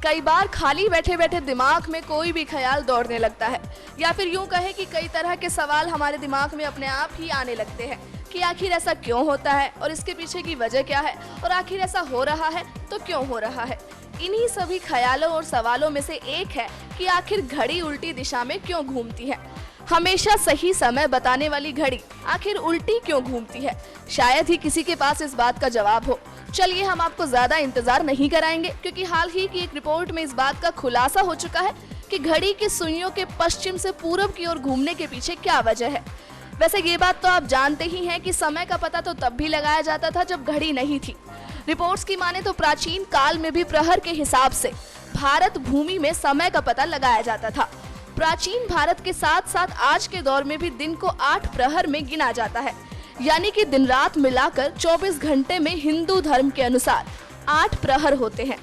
कई बार खाली बैठे बैठे दिमाग में कोई भी ख्याल दौड़ने लगता है, या फिर यूं कहे कि कई तरह के सवाल हमारे दिमाग में अपने आप ही आने लगते हैं कि आखिर ऐसा क्यों होता है और इसके पीछे की वजह क्या है, और आखिर ऐसा हो रहा है तो क्यों हो रहा है। इन्हीं सभी ख्यालों और सवालों में से एक है कि आखिर घड़ी उल्टी दिशा में क्यों घूमती है। हमेशा सही समय बताने वाली घड़ी आखिर उल्टी क्यों घूमती है। शायद ही किसी के पास इस बात का जवाब हो। चलिए हम आपको ज्यादा इंतजार नहीं कराएंगे, क्योंकि हाल ही की एक रिपोर्ट में इस बात का खुलासा हो चुका है कि घड़ी की सुइयों के पश्चिम से पूरब की ओर घूमने के पीछे क्या वजह है। वैसे ये बात तो आप जानते ही हैं कि समय का पता तो तब भी लगाया जाता था जब घड़ी नहीं थी। रिपोर्ट्स की माने तो प्राचीन काल में भी प्रहर के हिसाब से भारत भूमि में समय का पता लगाया जाता था। प्राचीन भारत के साथ साथ आज के दौर में भी दिन को 8 प्रहर में गिना जाता है, यानी कि दिन रात मिलाकर 24 घंटे में हिंदू धर्म के अनुसार 8 प्रहर होते हैं।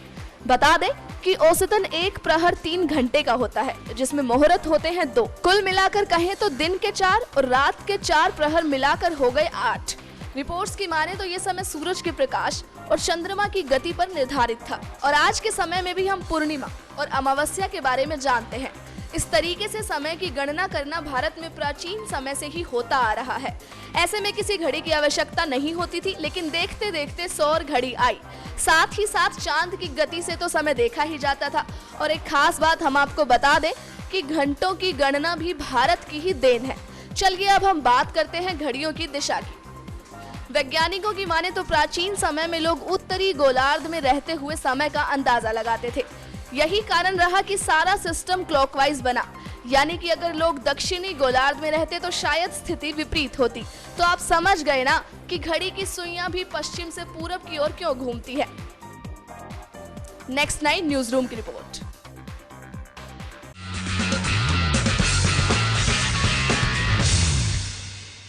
बता दें कि औसतन एक प्रहर 3 घंटे का होता है, जिसमें मुहूर्त होते हैं 2। कुल मिलाकर कहें तो दिन के 4 और रात के 4 प्रहर मिलाकर हो गए 8। रिपोर्ट्स की माने तो ये समय सूरज के प्रकाश और चंद्रमा की गति पर निर्धारित था, और आज के समय में भी हम पूर्णिमा और अमावस्या के बारे में जानते हैं। इस तरीके से समय की गणना करना भारत में प्राचीन समय से ही होता आ रहा है। ऐसे में किसी घड़ी की आवश्यकता नहीं होती थी, लेकिन देखते देखते सौर घड़ी आई। साथ ही साथ चांद की गति से तो समय देखा ही जाता था। और एक खास बात हम आपको बता दें कि घंटों की गणना भी भारत की ही देन है। चलिए अब हम बात करते हैं घड़ियों की दिशा की। वैज्ञानिकों की माने तो प्राचीन समय में लोग उत्तरी गोलार्ध में रहते हुए समय का अंदाजा लगाते थे। यही कारण रहा कि सारा सिस्टम क्लॉकवाइज बना, यानी कि अगर लोग दक्षिणी गोलार्ध में रहते तो शायद स्थिति विपरीत होती। तो आप समझ गए ना कि घड़ी की सुइयां भी पश्चिम से पूरब की ओर क्यों घूमती है। नेक्स्ट 9 न्यूज रूम की रिपोर्ट।